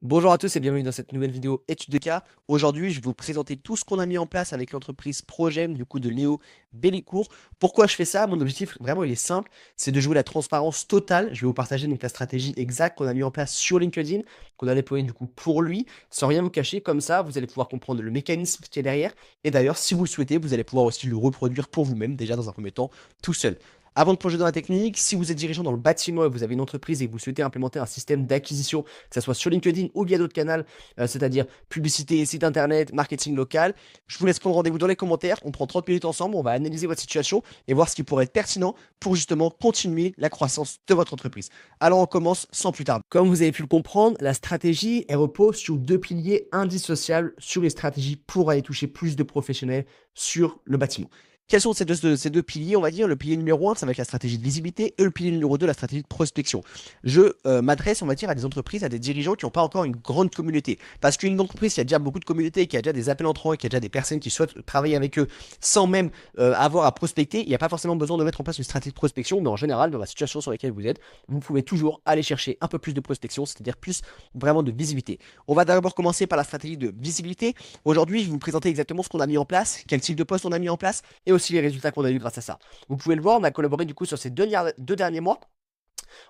Bonjour à tous et bienvenue dans cette nouvelle vidéo étude de cas. Aujourd'hui, je vais vous présenter tout ce qu'on a mis en place avec l'entreprise Progem, du coup de Léo Bellicourt. Pourquoi je fais ça? Mon objectif, vraiment, il est simple, c'est de jouer la transparence totale. Je vais vous partager donc la stratégie exacte qu'on a mis en place sur LinkedIn, qu'on a déployé du coup pour lui, sans rien vous cacher. Comme ça, vous allez pouvoir comprendre le mécanisme qui est derrière. Et d'ailleurs, si vous le souhaitez, vous allez pouvoir aussi le reproduire pour vous-même, déjà dans un premier temps, tout seul. Avant de plonger dans la technique, si vous êtes dirigeant dans le bâtiment et vous avez une entreprise et que vous souhaitez implémenter un système d'acquisition, que ce soit sur LinkedIn ou via d'autres canaux, c'est-à-dire publicité, site internet, marketing local, je vous laisse prendre rendez-vous dans les commentaires. On prend 30 minutes ensemble, on va analyser votre situation et voir ce qui pourrait être pertinent pour justement continuer la croissance de votre entreprise. Alors on commence sans plus tarder. Comme vous avez pu le comprendre, la stratégie elle repose sur deux piliers indissociables sur les stratégies pour aller toucher plus de professionnels sur le bâtiment. Quels sont ces deux piliers, on va dire? Le pilier numéro 1, ça va être la stratégie de visibilité, et le pilier numéro 2, la stratégie de prospection. Je m'adresse, on va dire, à des entreprises, à des dirigeants qui n'ont pas encore une grande communauté. Parce qu'une entreprise qui a déjà beaucoup de communauté, qui a déjà des appels entrants et qui a déjà des personnes qui souhaitent travailler avec eux sans même avoir à prospecter, il n'y a pas forcément besoin de mettre en place une stratégie de prospection, mais en général, dans la situation sur laquelle vous êtes, vous pouvez toujours aller chercher un peu plus de prospection, c'est-à-dire plus vraiment de visibilité. On va d'abord commencer par la stratégie de visibilité. Aujourd'hui, je vais vous présenter exactement ce qu'on a mis en place, quel type de poste on a mis en place, et aussi les résultats qu'on a eu grâce à ça. Vous pouvez le voir, on a collaboré du coup sur ces deux derniers mois.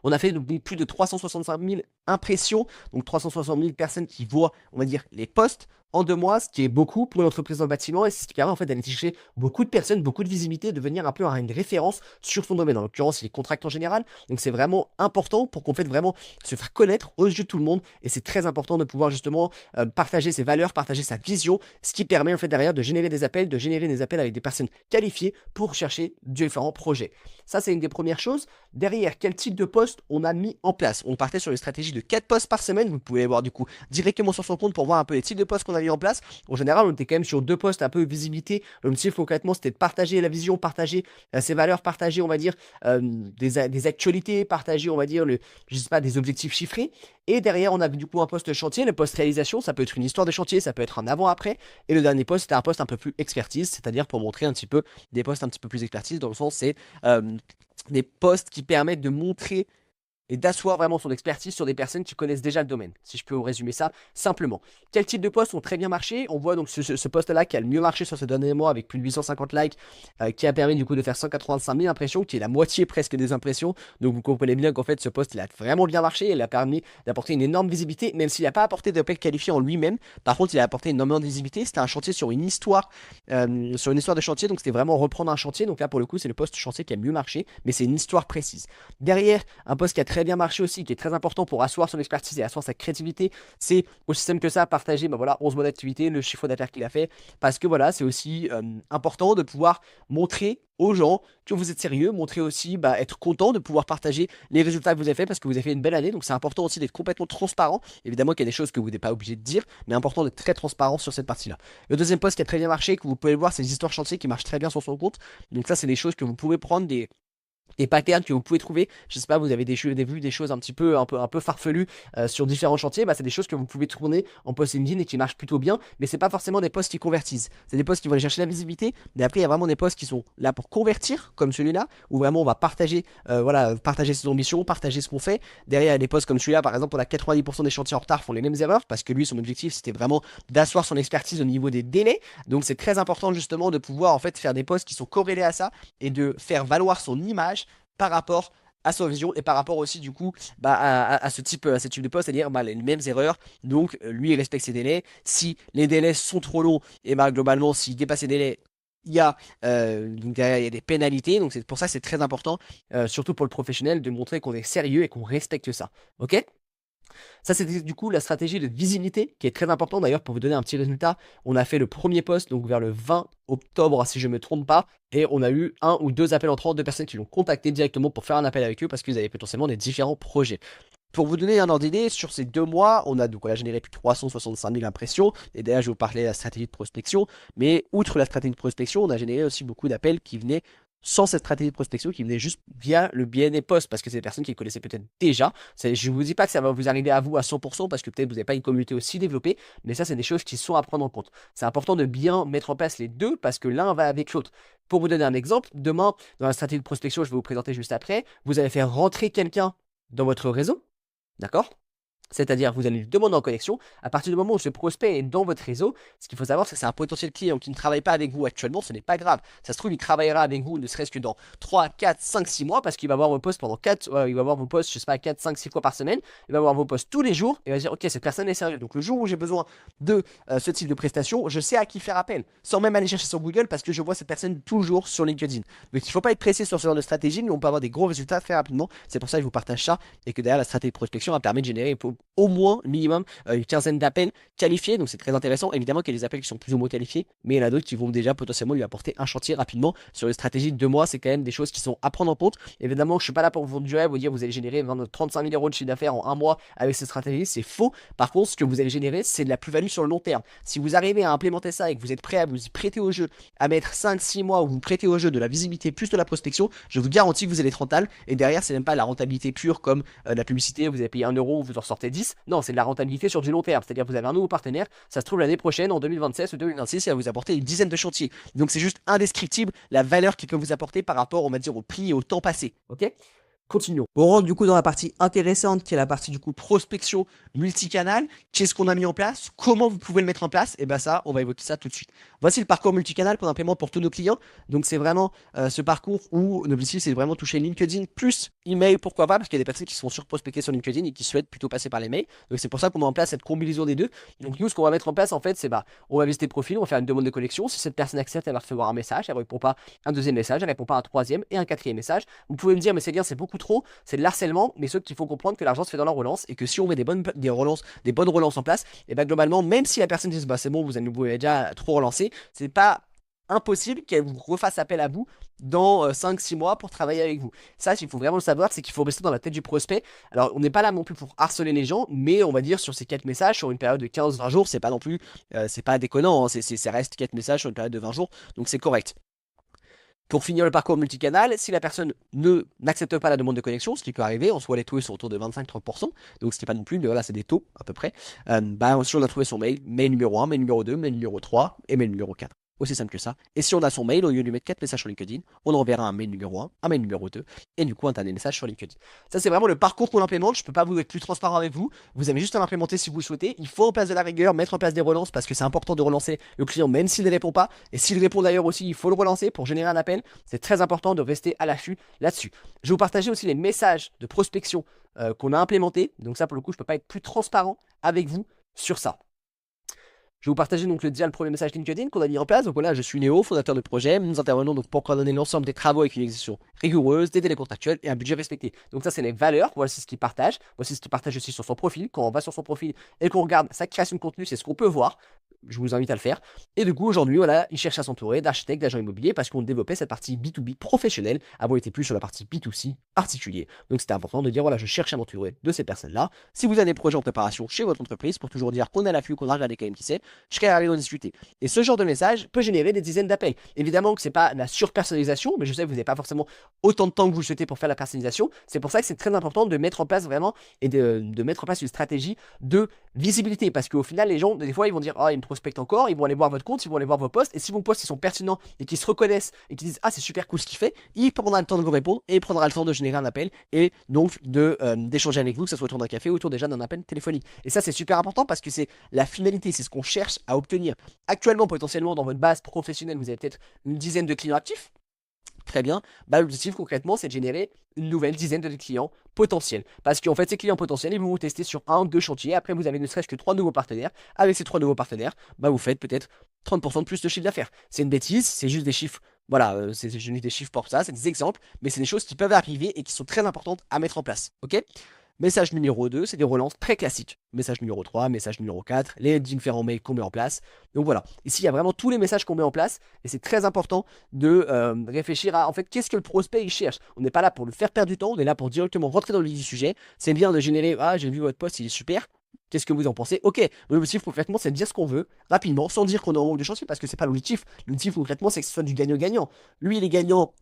On a fait plus de 365 000 impressions, donc 360 000 personnes qui voient, on va dire, les posts en 2 mois, ce qui est beaucoup pour une entreprise dans le bâtiment et ce qui permet en fait d'aller chercher beaucoup de personnes, beaucoup de visibilité, de devenir un peu une référence sur son domaine. En l'occurrence, les contracts en général. Donc c'est vraiment important pour qu'on puisse vraiment se faire connaître aux yeux de tout le monde et c'est très important de pouvoir justement partager ses valeurs, partager sa vision, ce qui permet en fait derrière de générer des appels, avec des personnes qualifiées pour chercher différents projets. Ça, c'est une des premières choses. Derrière, quel type de poste on a mis en place? On partait sur une stratégie de 4 postes par semaine. Vous pouvez voir du coup directement sur son compte pour voir un peu les types de postes qu'on a mis en place. En général, on était quand même sur 2 postes un peu visibilité. L'objectif concrètement, c'était de partager la vision, partager ses valeurs, partager, on va dire, des actualités, partager, on va dire, je sais pas, des objectifs chiffrés. Et derrière, on a du coup un poste chantier, le poste réalisation. Ça peut être une histoire de chantier, ça peut être un avant-après. Et le dernier poste, c'était un poste un peu plus expertise, c'est-à-dire pour montrer un petit peu des postes un petit peu plus expertise, dans le sens, c'est des postes qui permettent de montrer et d'asseoir vraiment son expertise sur des personnes qui connaissent déjà le domaine, si je peux vous résumer ça simplement. Quels types de posts ont très bien marché? On voit donc ce post-là qui a le mieux marché sur ce dernier mois avec plus de 850 likes, qui a permis du coup de faire 185 000 impressions, qui est la moitié presque des impressions. Donc vous comprenez bien qu'en fait ce post il a vraiment bien marché, il a permis d'apporter une énorme visibilité, même s'il n'a pas apporté d'appel qualifié en lui-même. Par contre, il a apporté énormément de visibilité. C'était un chantier sur une histoire de chantier, donc c'était vraiment reprendre un chantier. Donc là pour le coup c'est le post chantier qui a mieux marché, mais c'est une histoire précise. Derrière, un post qui a très bien marché aussi, qui est très important pour asseoir son expertise et asseoir sa créativité, c'est aussi simple que ça, partager 11 mois d'activité, le chiffre d'affaires qu'il a fait, parce que voilà, c'est aussi important de pouvoir montrer aux gens que vous êtes sérieux, montrer aussi, être content de pouvoir partager les résultats que vous avez fait parce que vous avez fait une belle année, donc c'est important aussi d'être complètement transparent. Évidemment qu'il y a des choses que vous n'êtes pas obligé de dire, mais important d'être très transparent sur cette partie-là. Le deuxième post qui a très bien marché, que vous pouvez le voir, c'est les histoires chantier qui marchent très bien sur son compte. Donc ça, c'est des choses que vous pouvez prendre, des patterns que vous pouvez trouver. Je sais pas, vous avez vu des choses un peu farfelues sur différents chantiers. C'est des choses que vous pouvez tourner en post LinkedIn et qui marchent plutôt bien. Mais c'est pas forcément des posts qui convertissent. C'est des posts qui vont aller chercher la visibilité. Mais après, il y a vraiment des posts qui sont là pour convertir, comme celui-là, où vraiment on va partager, partager ses ambitions, partager ce qu'on fait. Derrière, il y a des posts comme celui-là, par exemple, on a 90% des chantiers en retard font les mêmes erreurs parce que lui, son objectif, c'était vraiment d'asseoir son expertise au niveau des délais. Donc, c'est très important justement de pouvoir en fait faire des posts qui sont corrélés à ça et de faire valoir son image par rapport à sa vision et par rapport aussi du coup à ce type de poste, c'est-à-dire les mêmes erreurs. Donc lui il respecte ses délais. Si les délais sont trop longs, et globalement s'il dépasse les délais, donc derrière, il y a des pénalités. Donc c'est pour ça que c'est très important, surtout pour le professionnel, de montrer qu'on est sérieux et qu'on respecte ça. Ok? Ça, c'était du coup la stratégie de visibilité qui est très importante. D'ailleurs, pour vous donner un petit résultat, on a fait le premier post donc vers le 20 octobre, si je ne me trompe pas, et on a eu 1 ou 2 appels entrants de personnes qui l'ont contacté directement pour faire un appel avec eux parce qu'ils avaient potentiellement des différents projets. Pour vous donner un ordre d'idée, sur ces 2 mois, on a généré plus de 365 000 impressions. Et d'ailleurs, je vais vous parler de la stratégie de prospection. Mais outre la stratégie de prospection, on a généré aussi beaucoup d'appels qui venaient sans cette stratégie de prospection, qui venaient juste via le biais des posts, parce que c'est des personnes qui connaissaient peut-être déjà. Je ne vous dis pas que ça va vous arriver à vous à 100%, parce que peut-être vous n'avez pas une communauté aussi développée, mais ça, c'est des choses qui sont à prendre en compte. C'est important de bien mettre en place les deux, parce que l'un va avec l'autre. Pour vous donner un exemple, demain, dans la stratégie de prospection, je vais vous présenter juste après, vous allez faire rentrer quelqu'un dans votre réseau. D'accord? C'est-à-dire, vous allez lui demander en connexion. À partir du moment où ce prospect est dans votre réseau, ce qu'il faut savoir, c'est que c'est un potentiel client qui ne travaille pas avec vous actuellement. Ce n'est pas grave. Ça se trouve, il travaillera avec vous ne serait-ce que dans 3, 4, 5, 6 mois parce qu'il va voir vos posts pendant 4, il va voir vos posts, je sais pas, 4, 5, 6 fois par semaine. Il va voir vos posts tous les jours et il va dire, ok, cette personne est sérieuse. Donc, le jour où j'ai besoin de ce type de prestation, je sais à qui faire appel sans même aller chercher sur Google parce que je vois cette personne toujours sur LinkedIn. Donc, il ne faut pas être pressé sur ce genre de stratégie, mais on peut avoir des gros résultats très rapidement. C'est pour ça que je vous partage ça et que derrière la stratégie de prospection, elle permet de générer au moins minimum une quinzaine d'appels qualifiés, donc c'est très intéressant. Évidemment qu'il y a des appels qui sont plus ou moins qualifiés, mais il y en a d'autres qui vont déjà potentiellement lui apporter un chantier rapidement. Sur une stratégie de 2 mois, c'est quand même des choses qui sont à prendre en compte. Évidemment, je suis pas là pour vous durer, vous dire vous allez générer 35 000 euros de chiffre d'affaires en un mois avec cette stratégie, c'est faux. Par contre, ce que vous allez générer, c'est de la plus-value sur le long terme. Si vous arrivez à implémenter ça et que vous êtes prêt à vous y prêter au jeu, à mettre 5-6 mois où vous prêtez au jeu de la visibilité plus de la prospection, je vous garantis que vous allez être rentable. Et derrière, c'est même pas la rentabilité pure comme la publicité, vous avez payé 1 euro, vous en sortez 10. Non, c'est de la rentabilité sur du long terme. C'est-à-dire que vous avez un nouveau partenaire, ça se trouve l'année prochaine, en 2027 ou 2026, il va vous apporter une dizaine de chantiers. Donc c'est juste indescriptible la valeur qu'il peut vous apporter par rapport, on va dire, au prix et au temps passé. Ok? Continuons. On rentre du coup dans la partie intéressante qui est la partie du coup prospection multicanal. Qu'est-ce qu'on a mis en place? Comment vous pouvez le mettre en place? Et bien ça, on va évoquer ça tout de suite. Voici le parcours multicanal qu'on implémente pour tous nos clients. Donc c'est vraiment ce parcours où l'objectif c'est vraiment toucher LinkedIn plus email, pourquoi pas, parce qu'il y a des personnes qui sont surprospectées sur LinkedIn et qui souhaitent plutôt passer par les mails. Donc c'est pour ça qu'on met en place cette combinaison des deux. Donc nous, ce qu'on va mettre en place en fait, c'est on va visiter le profil, on va faire une demande de connexion. Si cette personne accepte, elle va recevoir un message, elle ne répond pas un deuxième message, elle ne répond pas un troisième et un quatrième message. Vous pouvez me dire, mais c'est bien, c'est beaucoup trop, c'est de l'harcèlement, mais ce qu'il faut comprendre que l'argent se fait dans la relance et que si on met des bonnes relances en place, et bien globalement, même si la personne dit c'est bon, vous avez déjà trop relancé, c'est pas impossible qu'elle vous refasse appel à vous dans 5-6 mois pour travailler avec vous. Ça, il faut vraiment le savoir, c'est qu'il faut rester dans la tête du prospect. Alors, on n'est pas là non plus pour harceler les gens, mais on va dire sur ces 4 messages, sur une période de 15-20 jours, c'est pas non plus, c'est pas déconnant, hein, ça reste 4 messages sur une période de 20 jours, donc c'est correct. Pour finir le parcours multicanal, si la personne n'accepte pas la demande de connexion, ce qui peut arriver, en soi les taux sont autour de 25-30%, donc ce n'est pas non plus, mais voilà, c'est des taux à peu près, si on a trouvé son mail numéro 1, mail numéro 2, mail numéro 3 et mail numéro 4. Aussi simple que ça. Et si on a son mail, au lieu de lui mettre 4 messages sur LinkedIn, on enverra un mail numéro 1, un mail numéro 2, et du coup un dernier message sur LinkedIn. Ça, c'est vraiment le parcours qu'on implémente. Je ne peux pas vous être plus transparent avec vous. Vous avez juste à l'implémenter si vous le souhaitez. Il faut en place de la rigueur, mettre en place des relances, parce que c'est important de relancer le client même s'il ne répond pas. Et s'il répond d'ailleurs aussi, il faut le relancer pour générer un appel. C'est très important de rester à l'affût là-dessus. Je vais vous partager aussi les messages de prospection qu'on a implémentés. Donc ça, pour le coup, je ne peux pas être plus transparent avec vous sur ça. Je vais vous partager donc déjà le premier message LinkedIn qu'on a mis en place. Donc voilà, je suis Néo, fondateur de projet. Nous intervenons donc pour coordonner l'ensemble des travaux avec une exécution rigoureuse, des délais contractuels et un budget respecté. Donc ça, c'est les valeurs. Voici ce qu'il partage. Voici ce qu'il partage aussi sur son profil. Quand on va sur son profil et qu'on regarde sa création de contenu, c'est ce qu'on peut voir. Je vous invite à le faire. Et du coup, aujourd'hui, voilà, il cherche à s'entourer d'architectes, d'agents immobiliers parce qu'on développait cette partie B2B professionnelle. Avant, il était plus sur la partie B2C particulier. Donc, c'était important de dire, voilà, je cherche à m'entourer de ces personnes-là. Si vous avez des projets en préparation chez votre entreprise, pour toujours dire qu'on est à l'affût, qu'on a regardé quand même qui c'est, je serais ravi d'en discuter. Et ce genre de message peut générer des dizaines d'appels. Évidemment que c'est pas la surpersonnalisation, mais je sais que vous n'avez pas forcément autant de temps que vous le souhaitez pour faire la personnalisation. C'est pour ça que c'est très important de mettre en place vraiment et de mettre en place une stratégie de visibilité. Parce qu'au final, les gens, des fois, ils vont dire, ah, ils me prospectent encore, ils vont aller voir votre compte, ils vont aller voir vos posts, et si vos posts ils sont pertinents et qu'ils se reconnaissent et qu'ils disent, ah, c'est super cool ce qu'il fait, il prendra le temps de vous répondre et il prendra le temps de générer un appel et donc d'échanger avec vous, que ce soit autour d'un café ou autour déjà d'un appel téléphonique. Et ça, c'est super important parce que c'est la finalité, c'est ce qu'on cherche à obtenir. Actuellement, potentiellement, dans votre base professionnelle, vous avez peut-être une dizaine de clients actifs. Très bien, l'objectif concrètement c'est de générer une nouvelle dizaine de clients potentiels. Parce qu'en fait ces clients potentiels ils vont vous tester sur 1 ou 2 chantiers, après vous avez ne serait-ce que 3 nouveaux partenaires. Avec ces 3 nouveaux partenaires, vous faites peut-être 30% de plus de chiffre d'affaires. C'est une bêtise, c'est juste des chiffres, voilà, c'est juste des chiffres pour ça, c'est des exemples, mais c'est des choses qui peuvent arriver et qui sont très importantes à mettre en place, ok? Message numéro 2, c'est des relances très classiques. Message numéro 3, message numéro 4, les différents mails qu'on met en place. Donc voilà, ici il y a vraiment tous les messages qu'on met en place et c'est très important de réfléchir à en fait qu'est-ce que le prospect il cherche. On n'est pas là pour le faire perdre du temps, on est là pour directement rentrer dans le vif du sujet. C'est bien de générer, ah j'ai vu votre post, il est super. Qu'est-ce que vous en pensez? Ok, l'objectif concrètement c'est de dire ce qu'on veut rapidement sans dire qu'on est en manque de chantier parce que c'est pas l'objectif. L'objectif concrètement c'est que ce soit du gagnant-gagnant. Lui il est gagnant,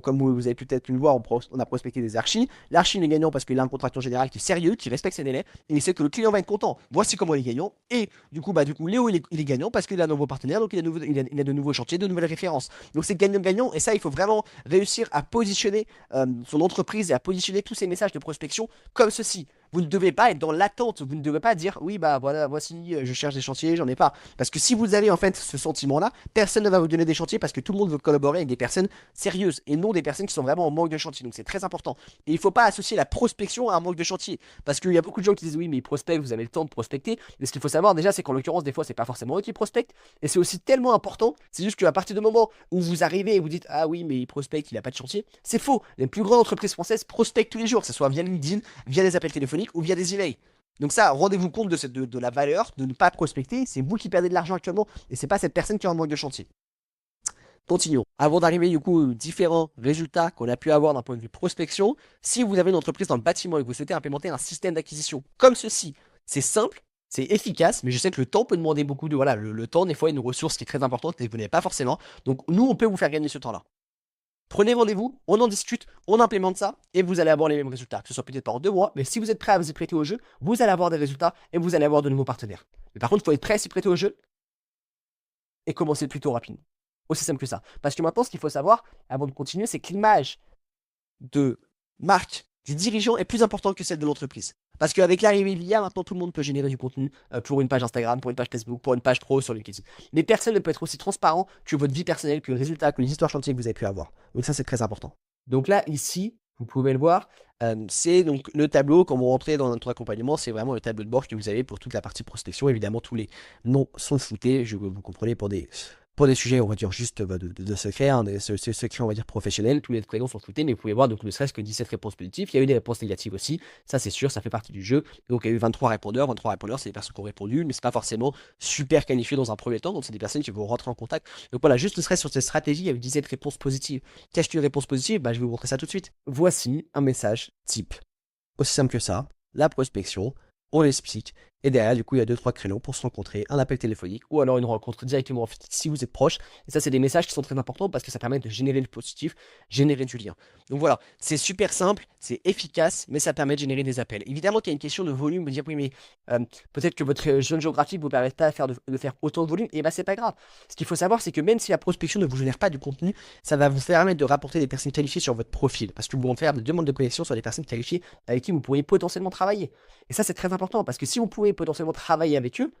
comme vous avez peut-être pu le voir, on a prospecté des archis. L'archi il est gagnant parce qu'il a un contracteur général qui est sérieux, qui respecte ses délais et il sait que le client va être content. Voici comment il est gagnant. Et du coup Léo il est gagnant parce qu'il a un nouveau partenaire, donc il a de nouveaux chantiers, de nouvelles références. Donc c'est gagnant-gagnant et ça il faut vraiment réussir à positionner son entreprise et à positionner tous ces messages de prospection comme ceci. Vous ne devez pas être dans l'attente. Vous ne devez pas dire oui, bah voilà, voici, je cherche des chantiers, j'en ai pas. Parce que si vous avez en fait ce sentiment-là, personne ne va vous donner des chantiers parce que tout le monde veut collaborer avec des personnes sérieuses et non des personnes qui sont vraiment en manque de chantier. Donc c'est très important. Et il ne faut pas associer la prospection à un manque de chantier. Parce qu'il y a beaucoup de gens qui disent oui, mais ils prospectent, vous avez le temps de prospecter. Mais ce qu'il faut savoir déjà, c'est qu'en l'occurrence, des fois, c'est pas forcément eux qui prospectent. Et c'est aussi tellement important. C'est juste qu'à partir du moment où vous arrivez et vous dites ah oui, mais il prospecte, il a pas de chantier, c'est faux. Les plus grandes entreprises françaises prospectent tous les jours, que ce soit via LinkedIn, via des appels téléphoniques ou via des emails. Donc ça, rendez-vous compte de la valeur de ne pas prospecter. C'est vous qui perdez de l'argent actuellement et c'est pas cette personne qui est en manque de chantier. Continuons. Avant d'arriver du coup aux différents résultats qu'on a pu avoir d'un point de vue prospection, si vous avez une entreprise dans le bâtiment et que vous souhaitez implémenter un système d'acquisition comme ceci, c'est simple, c'est efficace, mais je sais que le temps peut demander beaucoup de... Voilà, le temps, des fois, est une ressource qui est très importante et que vous n'avez pas forcément. Donc nous, on peut vous faire gagner ce temps-là. Prenez rendez-vous, on en discute, on implémente ça et vous allez avoir les mêmes résultats. Que ce soit peut-être pas en 2 mois, mais si vous êtes prêt à vous y prêter au jeu, vous allez avoir des résultats et vous allez avoir de nouveaux partenaires. Mais par contre, il faut être prêt à s'y prêter au jeu et commencer plutôt rapidement. Aussi simple que ça. Parce que maintenant, ce qu'il faut savoir, avant de continuer, c'est que l'image de marque du dirigeant est plus importante que celle de l'entreprise. Parce qu'avec l'arrivée de l'IA, maintenant tout le monde peut générer du contenu pour une page Instagram, pour une page Facebook, pour une page pro sur LinkedIn. Mais personne ne peut être aussi transparent que votre vie personnelle, que le résultat, que les histoires chantiers que vous avez pu avoir. Donc ça, c'est très important. Donc là, ici, vous pouvez le voir, c'est donc le tableau, quand vous rentrez dans notre accompagnement, c'est vraiment le tableau de bord que vous avez pour toute la partie prospection. Évidemment, tous les noms sont floutés, vous comprenez, pour des sujets, on va dire, juste de secret, hein, secrets, on va dire, professionnels. Tous les prénoms sont floutés, mais vous pouvez voir, donc, ne serait-ce que 17 réponses positives. Il y a eu des réponses négatives aussi. Ça, c'est sûr, ça fait partie du jeu. Donc, il y a eu 23 répondeurs. 23 répondeurs, c'est des personnes qui ont répondu, mais c'est pas forcément super qualifié dans un premier temps. Donc, c'est des personnes qui vont rentrer en contact. Donc, voilà, juste ne serait-ce sur cette stratégie, il y a eu 17 réponses positives. Qu'est-ce qu'une réponse positive? Bah, je vais vous montrer ça tout de suite. Voici un message type. Aussi simple que ça. La prospection. On l'explique. Et derrière, du coup, il y a 2-3 créneaux pour se rencontrer, un appel téléphonique ou alors une rencontre directement en physique si vous êtes proche. Et ça, c'est des messages qui sont très importants parce que ça permet de générer du positif, générer du lien. Donc voilà, c'est super simple, c'est efficace, mais ça permet de générer des appels. Évidemment qu'il y a une question de volume, vous dire oui, mais peut-être que votre zone géographique ne vous permet pas de faire autant de volume, et bah c'est pas grave. Ce qu'il faut savoir, c'est que même si la prospection ne vous génère pas du contenu, ça va vous permettre de rapporter des personnes qualifiées sur votre profil parce que vous vont faire des demandes de connexion sur des personnes qualifiées avec qui vous pourriez potentiellement travailler. Et ça, c'est très important parce que si vous pouvez potentiellement travailler avec eux,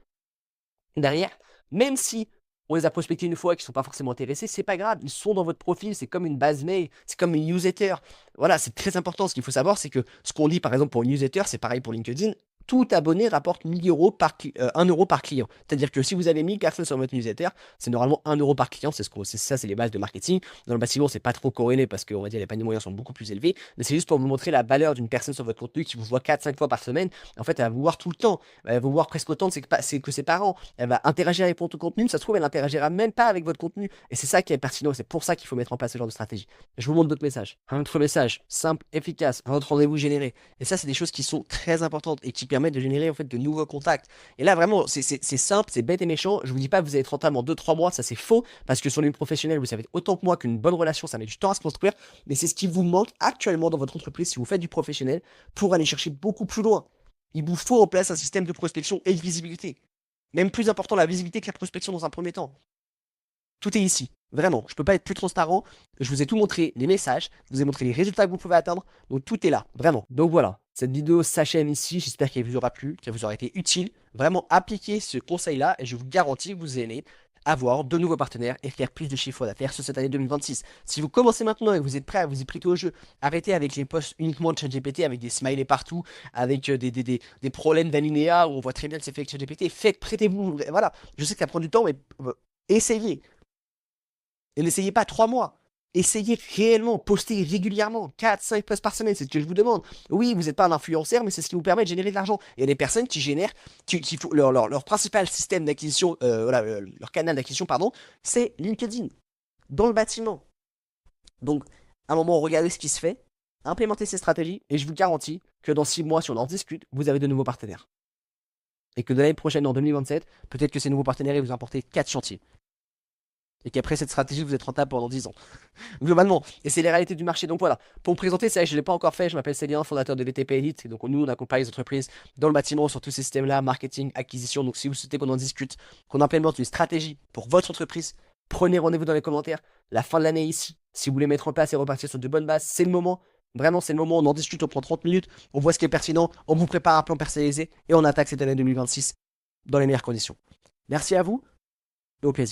derrière, même si on les a prospectés une fois et qu'ils ne sont pas forcément intéressés, c'est pas grave, ils sont dans votre profil, c'est comme une base mail, c'est comme une newsletter. Voilà, c'est très important. Ce qu'il faut savoir, c'est que ce qu'on dit par exemple pour une newsletter, c'est pareil pour LinkedIn. Tout abonné rapporte 1 000 € 1 euro par client. C'est-à-dire que si vous avez 1000 personnes sur votre newsletter, c'est normalement 1 euro par client. Ça, c'est les bases de marketing. Dans le bâtiment, c'est pas trop corrélé parce qu'on va dire les paniers moyens sont beaucoup plus élevés. Mais c'est juste pour vous montrer la valeur d'une personne sur votre contenu qui vous voit 4-5 fois par semaine. En fait, elle va vous voir tout le temps. Elle va vous voir presque autant que ses parents. Elle va interagir avec votre contenu. Ça se trouve, elle n'interagira même pas avec votre contenu. Et c'est ça qui est pertinent. C'est pour ça qu'il faut mettre en place ce genre de stratégie. Je vous montre d'autres messages. Un autre message, simple, efficace, un autre rendez-vous généré. Et ça, c'est des choses qui sont très importantes et qui permettent de générer en fait de nouveaux contacts. Et là, vraiment, c'est simple, c'est bête et méchant. Je vous dis pas que vous allez être rentable en 2-3 mois, ça c'est faux, parce que sur une professionnelle, vous savez autant que moi qu'une bonne relation, ça met du temps à se construire, mais c'est ce qui vous manque actuellement dans votre entreprise si vous faites du professionnel pour aller chercher beaucoup plus loin. Il vous faut en place un système de prospection et de visibilité. Même plus important la visibilité que la prospection dans un premier temps. Tout est ici. Vraiment, je ne peux pas être plus transparent. Je vous ai tout montré, les messages, je vous ai montré les résultats que vous pouvez atteindre. Donc tout est là, vraiment. Donc voilà, cette vidéo s'achève ici. J'espère qu'elle vous aura plu, qu'elle vous aura été utile. Vraiment, appliquez ce conseil-là et je vous garantis que vous allez avoir de nouveaux partenaires et faire plus de chiffre d'affaires sur cette année 2026. Si vous commencez maintenant et que vous êtes prêt à vous y prêter au jeu, arrêtez avec les posts uniquement de ChatGPT avec des smileys partout, avec des problèmes d'alinéa où on voit très bien que c'est fait avec ChatGPT. Prêtez-vous. Voilà, je sais que ça prend du temps, mais essayez. Et n'essayez pas 3 mois. Essayez réellement, postez régulièrement, 4-5 posts par semaine, c'est ce que je vous demande. Oui, vous n'êtes pas un influenceur, mais c'est ce qui vous permet de générer de l'argent. Il y a des personnes qui génèrent, qui font leur principal système d'acquisition, leur canal d'acquisition, pardon, c'est LinkedIn, dans le bâtiment. Donc, à un moment, regardez ce qui se fait, implémentez ces stratégies, et je vous garantis que dans 6 mois, si on en discute, vous avez de nouveaux partenaires. Et que de l'année prochaine, en 2027, peut-être que ces nouveaux partenaires, ils vous apporter 4 chantiers. Et qu'après cette stratégie, vous êtes rentable pendant 10 ans. Globalement. Et c'est les réalités du marché. Donc voilà. Pour me présenter, ça, je ne l'ai pas encore fait. Je m'appelle Célien, fondateur de VTP Elite. Et donc nous, on accompagne les entreprises dans le bâtiment sur tous ces systèmes-là, marketing, acquisition. Donc si vous souhaitez qu'on en discute, qu'on implémente une stratégie pour votre entreprise, prenez rendez-vous dans les commentaires. La fin de l'année ici. Si vous voulez mettre en place et repartir sur de bonnes bases, c'est le moment. Vraiment, c'est le moment, on en discute, on prend 30 minutes, on voit ce qui est pertinent, on vous prépare un plan personnalisé et on attaque cette année 2026 dans les meilleures conditions. Merci à vous et au plaisir.